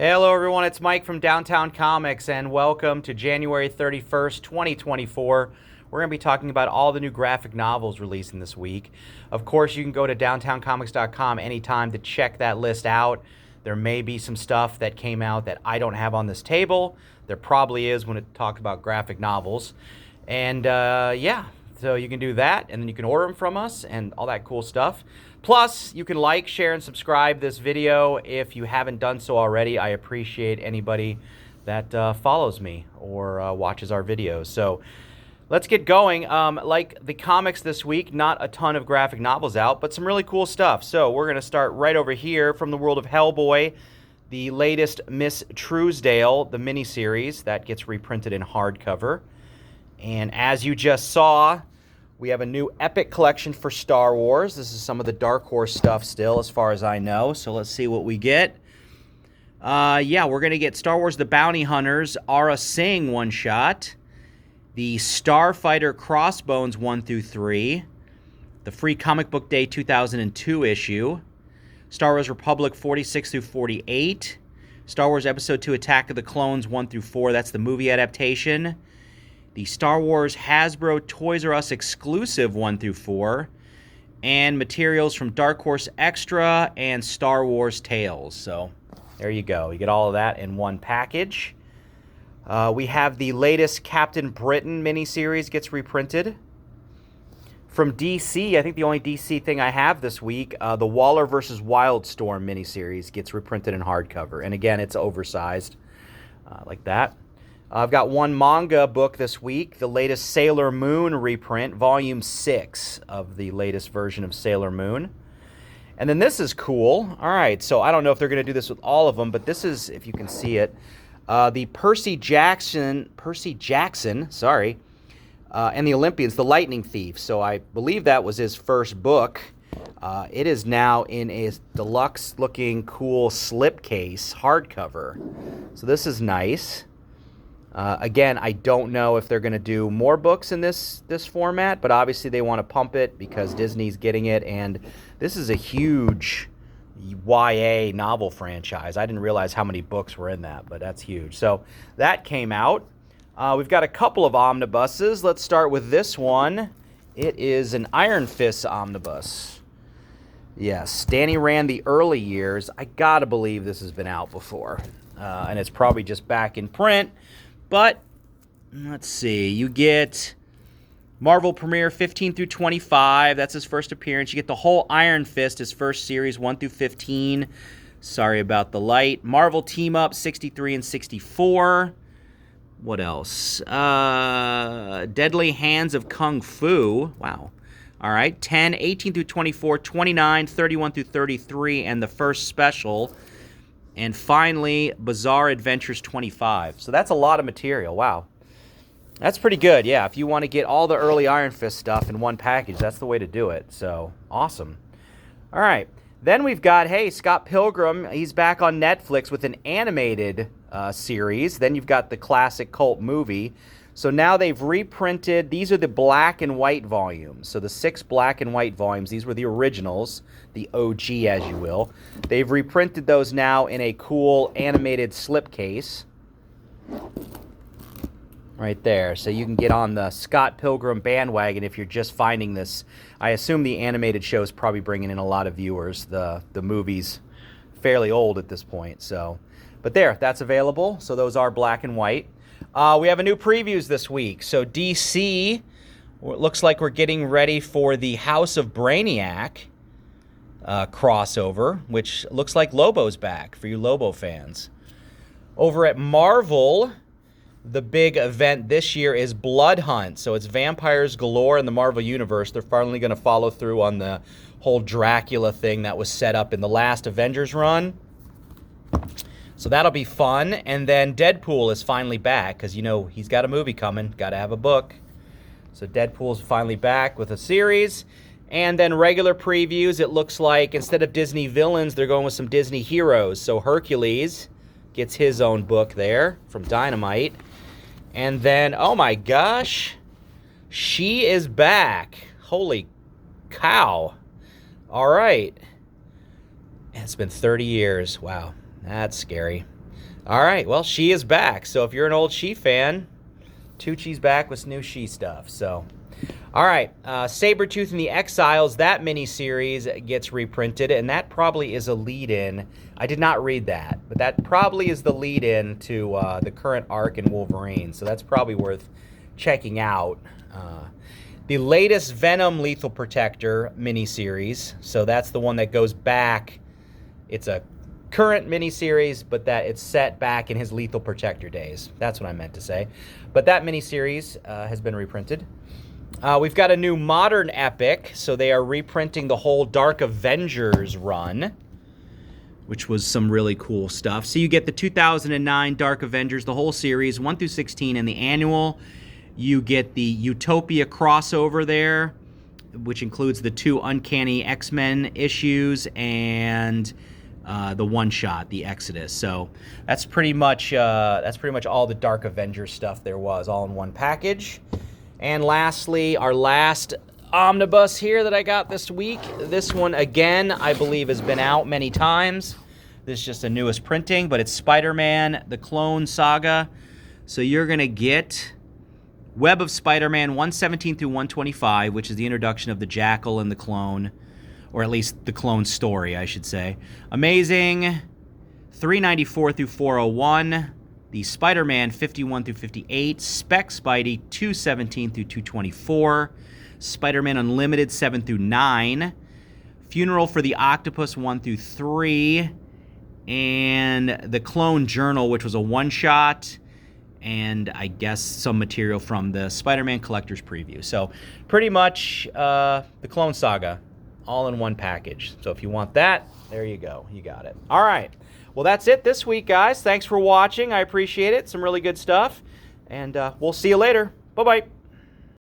Hello everyone, it's Mike from Downtown Comics and welcome to January 31st, 2024. We're going to be talking about all the new graphic novels releasing this week. Of course, you can go to downtowncomics.com anytime to check that list out. There may be some stuff that came out that I don't have on this table. There probably is when it talks about graphic novels. And yeah, so you can do that and then you can order them from us and all that cool stuff. Plus, you can like, share, and subscribe this video if you haven't done so already. I appreciate anybody that follows me or watches our videos. So let's get going. Like the comics this week, not a ton of graphic novels out, but some really cool stuff. So we're going to start right over here from the world of Hellboy, the latest Miss Truesdale, the miniseries that gets reprinted in hardcover. And as you just saw, we have a new Epic collection for Star Wars. This is some of the Dark Horse stuff still, as far as I know. So let's see what we get. Yeah, we're going to get Star Wars The Bounty Hunters, Aura Singh one-shot, the Starfighter Crossbones 1-3, the Free Comic Book Day 2002 issue, Star Wars Republic 46-48, Star Wars Episode 2 Attack of the Clones 1-4, that's the movie adaptation, the Star Wars Hasbro Toys R Us exclusive 1-4, and materials from Dark Horse Extra and Star Wars Tales. So there you go. You get all of that in one package. We have the latest Captain Britain miniseries gets reprinted. From DC, I think the only DC thing I have this week, the Waller vs. Wildstorm miniseries gets reprinted in hardcover. And again, it's oversized like that. I've got one manga book this week, the latest Sailor Moon reprint, Volume 6 of the latest version of Sailor Moon. And then this is cool. All right, so I don't know if they're going to do this with all of them, but this is, if you can see it, the Percy Jackson, and the Olympians, The Lightning Thief. So I believe that was his first book. It is now in a deluxe-looking, cool slipcase hardcover. So this is nice. Again, I don't know if they're going to do more books in this format, but obviously they want to pump it because Disney's getting it, and this is a huge YA novel franchise. I didn't realize how many books were in that, but that's huge. So that came out. We've got a couple of omnibuses. Let's start with this one. It is an Iron Fist omnibus. Yes, Danny ran the early years. I gotta believe this has been out before, and it's probably just back in print. But, let's see, you get Marvel Premiere 15-25. That's his first appearance. You get the whole Iron Fist, his first series, 1-15. Sorry about the light. Marvel Team Up 63 and 64. What else? Deadly Hands of Kung Fu. Wow. All right. 10, 18-24, 29, 31-33, and the first special. And finally, Bizarre Adventures 25. So that's a lot of material. Wow. That's pretty good. Yeah, if you want to get all the early Iron Fist stuff in one package, that's the way to do it. So, awesome. All right. Then we've got, hey, Scott Pilgrim. He's back on Netflix with an animated series. Then you've got the classic cult movie. So now they've reprinted, these are the black and white volumes. So the 6 black and white volumes, these were the originals, the OG as you will. They've reprinted those now in a cool animated slipcase. Right there. So you can get on the Scott Pilgrim bandwagon if you're just finding this. I assume the animated show is probably bringing in a lot of viewers. The movie's fairly old at this point. So, but there, that's available. So those are black and white. We have a new previews this week. So DC, it looks like we're getting ready for the House of Brainiac crossover, which looks like Lobo's back for you Lobo fans. Over at Marvel, the big event this year is Blood Hunt. So it's vampires galore in the Marvel Universe. They're finally going to follow through on the whole Dracula thing that was set up in the last Avengers run. So that'll be fun. And then Deadpool is finally back because, you know, he's got a movie coming. Got to have a book. So Deadpool's finally back with a series. And then regular previews, it looks like instead of Disney villains, they're going with some Disney heroes. So Hercules gets his own book there from Dynamite. And then, oh my gosh, she is back. Holy cow. All right. It's been 30 years. Wow. That's scary. All right, well, She is back. So if you're an old She fan, Tucci's back with new She stuff. So, all right, Sabretooth and the Exiles, that miniseries gets reprinted, and that probably is a lead-in. I did not read that, but that probably is the lead-in to the current arc in Wolverine. So that's probably worth checking out. The latest Venom Lethal Protector miniseries, so that's the one that goes back. It's a current miniseries, but that it's set back in his Lethal Protector days. That's what I meant to say. But that miniseries has been reprinted. We've got a new modern epic, so they are reprinting the whole Dark Avengers run, which was some really cool stuff. So you get the 2009 Dark Avengers, the whole series, 1 through 16, and the annual. You get the Utopia crossover there, which includes the 2 Uncanny X-Men issues and the one-shot, the Exodus. So that's pretty much all the Dark Avengers stuff there was, all in one package. And lastly, our last omnibus here that I got this week. This one, again, I believe has been out many times. This is just the newest printing, but it's Spider-Man, the Clone Saga. So you're going to get Web of Spider-Man 117 through 125, which is the introduction of the Jackal and the Clone, or at least the Clone story, I should say. Amazing 394 through 401, the Spider-Man 51 through 58, Spec Spidey 217 through 224, Spider-Man Unlimited 7 through 9, Funeral for the Octopus 1 through 3, and the Clone Journal, which was a one-shot, and I guess some material from the Spider-Man Collector's Preview. So pretty much the Clone Saga, all in one package. So if you want that, there you go. You got it. All right. Well, that's it this week, guys. Thanks for watching. I appreciate it. Some really good stuff. And we'll see you later. Bye-bye.